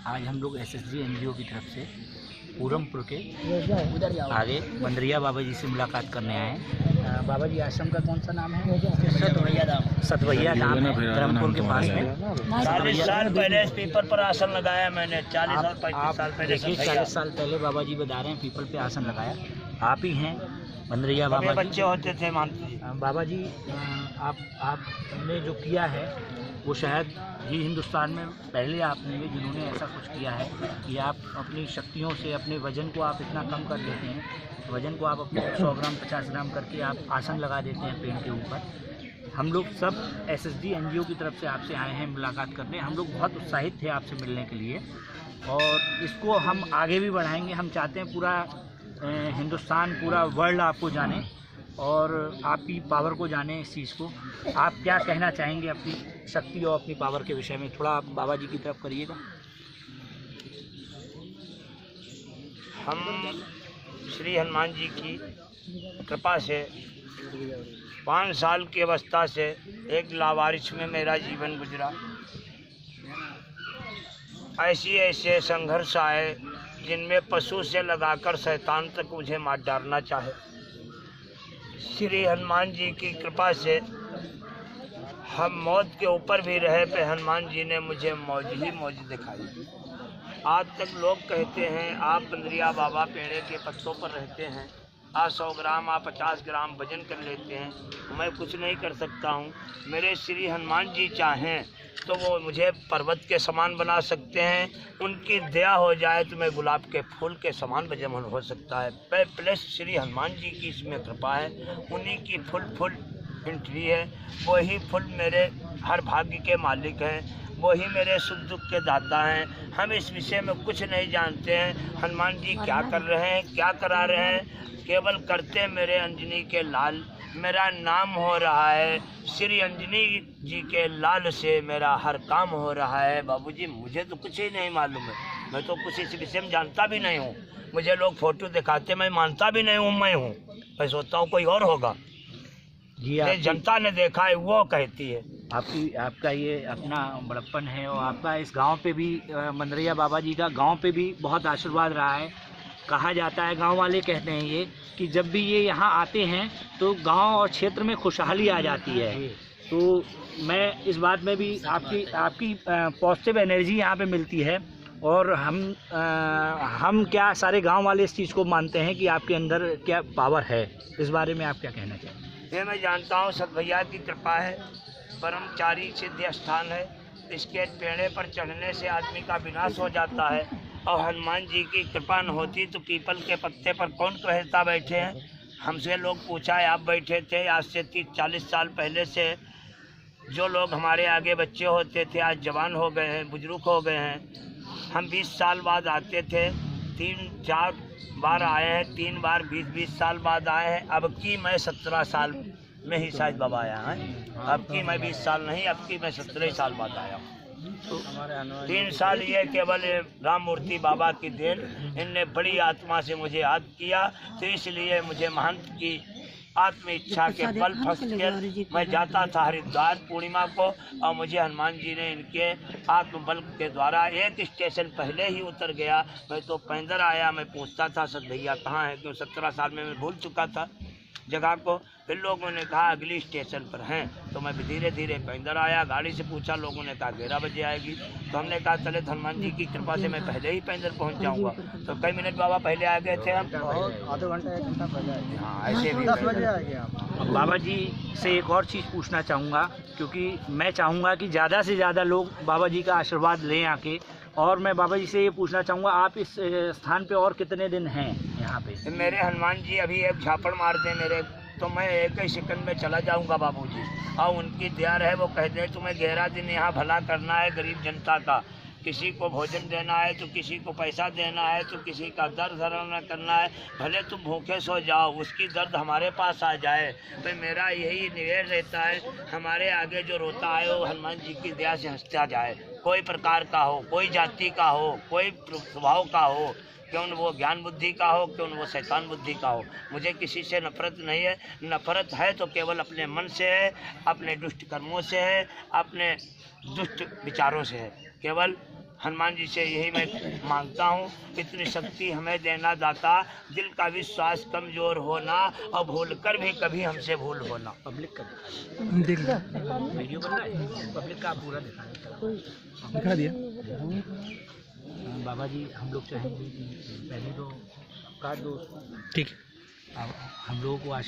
आज हम लोग एसएसजी एनजीओ की तरफ से पूरमपुर के आगे बंदरिया बाबा जी से मुलाकात करने आए हैं। बाबा जी आश्रम का कौन सा नाम है? सतवैया धाम है, धर्मपुर के पास में। 40 साल पहले इस पीपल पर आसन लगाया मैंने। 40 और 35 साल पहले। देखिए 40 साल पहले बाबा जी बता रहे हैं पीपल पे आसन लगाया। आप ही हैं बंदरिया बाबा जी? बच्चे होते थे मानते। बाबा जी आपने जो किया है वो शायद ही हिंदुस्तान में पहले आपने जिन्होंने ऐसा कुछ किया है कि आप अपनी शक्तियों से अपने वज़न को आप इतना कम कर देते हैं, वज़न को आप अपने 100 ग्राम 50 ग्राम करके आप आसन लगा देते हैं पेड़ के ऊपर। हम लोग सब एसएसजी एनजीओ की तरफ से आपसे आए हैं मुलाकात करने। हम लोग बहुत उत्साहित थे आपसे मिलने के लिए और इसको हम आगे भी बढ़ाएंगे। हम चाहते हैं पूरा हिंदुस्तान, पूरा वर्ल्ड आपको जाने और आपकी पावर को जाने इस चीज़ को। आप क्या कहना चाहेंगे अपनी शक्ति और अपनी पावर के विषय में? थोड़ा आप बाबा जी की तरफ करिएगा। हम श्री हनुमान जी की कृपा से 5 साल की अवस्था से एक लावारिश में मेरा जीवन गुजरा। ऐसे संघर्ष आए जिनमें पशु से लगाकर शैतान तक मुझे मार डालना चाहे। श्री हनुमान जी की कृपा से हम मौत के ऊपर भी रहे पे हनुमान जी ने मुझे मौज ही मौज दिखाई। आज तक लोग कहते हैं आप बंदरिया बाबा पेड़े के पत्तों पर रहते हैं, आप 100 ग्राम आप 50 ग्राम वजन कर लेते हैं। मैं कुछ नहीं कर सकता हूँ। मेरे श्री हनुमान जी चाहें तो वो मुझे पर्वत के समान बना सकते हैं। उनकी दया हो जाए तो मैं गुलाब के फूल के समान वजन हो सकता है। प्लस श्री हनुमान जी की इसमें कृपा है। उन्हीं की फुल एंट्री है। वही फुल मेरे हर भाग्य के मालिक हैं, वही मेरे सुख दुख के दाता हैं। हम इस विषय में कुछ नहीं जानते हैं हनुमान जी क्या कर रहे हैं, क्या करा रहे हैं। केवल करते मेरे अंजनी के लाल। मेरा नाम हो रहा है श्री अंजनी जी के लाल से मेरा हर काम हो रहा है। बाबूजी मुझे तो कुछ ही नहीं मालूम है, मैं तो कुछ इस विषय में जानता भी नहीं हूँ। मुझे लोग फोटो दिखाते, मैं मानता भी नहीं हूँ मैं हूँ। मैं सोचता हूँ कोई और होगा। जी जनता ने देखा है वो कहती है। आपका ये अपना बड़प्पन है और आपका इस गांव पे भी बंदरिया बाबा जी का गांव पे भी बहुत आशीर्वाद रहा है। कहा जाता है, गांव वाले कहते हैं ये कि जब भी ये यहाँ आते हैं तो गांव और क्षेत्र में खुशहाली आ जाती है। तो मैं इस बात में भी आपकी पॉजिटिव एनर्जी यहाँ पे मिलती है और हम क्या सारे गांव वाले इस चीज़ को मानते हैं कि आपके अंदर क्या पावर है। इस बारे में आप क्या कहना चाहेंगे? ये मैं जानता हूँ सतभैया की कृपा है। ब्रह्मचारी सिद्ध स्थान है। इसके पेड़े पर चढ़ने से आदमी का विनाश हो जाता है और हनुमान जी की कृपा न होती तो पीपल के पत्ते पर कौन कहता बैठे हैं। हमसे लोग पूछा है आप बैठे थे आज से 30-40 साल पहले से। जो लोग हमारे आगे बच्चे होते थे आज जवान हो गए हैं, बुजुर्ग हो गए हैं। हम 20 साल बाद आते थे, 3-4 बार आए हैं, 3 बार 20-20 साल बाद आए हैं। अब की मैं 17 साल में ही शायद बाबा आया है। अब की मैं 20 साल नहीं, अब की मैं 17 साल बाद आया हूँ। तो 3 साल ये केवल राम मूर्ति बाबा की देन। इनने बड़ी आत्मा से मुझे याद किया तो इसलिए मुझे महंत की आत्म इच्छा के बल फंस के मैं जाता था हरिद्वार पूर्णिमा को और मुझे हनुमान जी ने इनके आत्मबल के द्वारा एक स्टेशन पहले ही उतर गया। मैं तो पैदल आया। मैं पूछता था सर भैया कहाँ है, क्यों 17 साल में मैं भूल चुका था जगह को। फिर लोगों ने कहा अगली स्टेशन पर हैं तो मैं धीरे धीरे पैदल आया। गाड़ी से पूछा, लोगों ने कहा 11 बजे आएगी। तो हमने कहा चले हनुमान जी की कृपा से मैं पहले ही पैदल पहुंच जाऊंगा। तो कई मिनट बाबा पहले आ गए थे हम, आधे घंटा 1 घंटा पहले। हाँ ऐसे भी 10 बजे आ गए। बाबा जी से एक और चीज़ पूछना चाहूँगा क्योंकि मैं चाहूँगा कि ज़्यादा से ज़्यादा लोग बाबा जी का आशीर्वाद लें आके। और मैं बाबा जी से ये पूछना चाहूँगा आप इस स्थान पे और कितने दिन हैं यहाँ पे? मेरे हनुमान जी अभी एक झापड़ मार दें मेरे तो मैं 1 ही सेकंड में चला जाऊंगा बाबूजी। और उनकी दया है, वो कहते हैं तुम्हें 11 दिन यहाँ भला करना है गरीब जनता का। किसी को भोजन देना है तो किसी को पैसा देना है तो किसी का दर्द हराना करना है। भले तुम भूखे सो जाओ, उसकी दर्द हमारे पास आ जाए। तो मेरा यही निवेदन रहता है हमारे आगे जो रोता है वो हनुमान जी की दया से हंसता जाए। कोई प्रकार का हो, कोई जाति का हो, कोई स्वभाव का हो, क्यों वो ज्ञान बुद्धि का हो, क्यों वो शैतान बुद्धि का हो। मुझे किसी से नफरत नहीं है। नफरत है तो केवल अपने मन से है, अपने दुष्ट कर्मों से है, अपने दुष्ट विचारों से है। केवल हनुमान जी से यही मैं मांगता हूँ, इतनी शक्ति हमें देना दाता, दिल का विश्वास कमजोर होना और भूल कर भी कभी हमसे भूल होना। पब्लिक का वीडियो बन रहा है, पब्लिक का आप पूरा दिखा दिया। बाबा जी हम लोग चाहेंगे कि पहले तो काट दो, ठीक अब हम लोगों को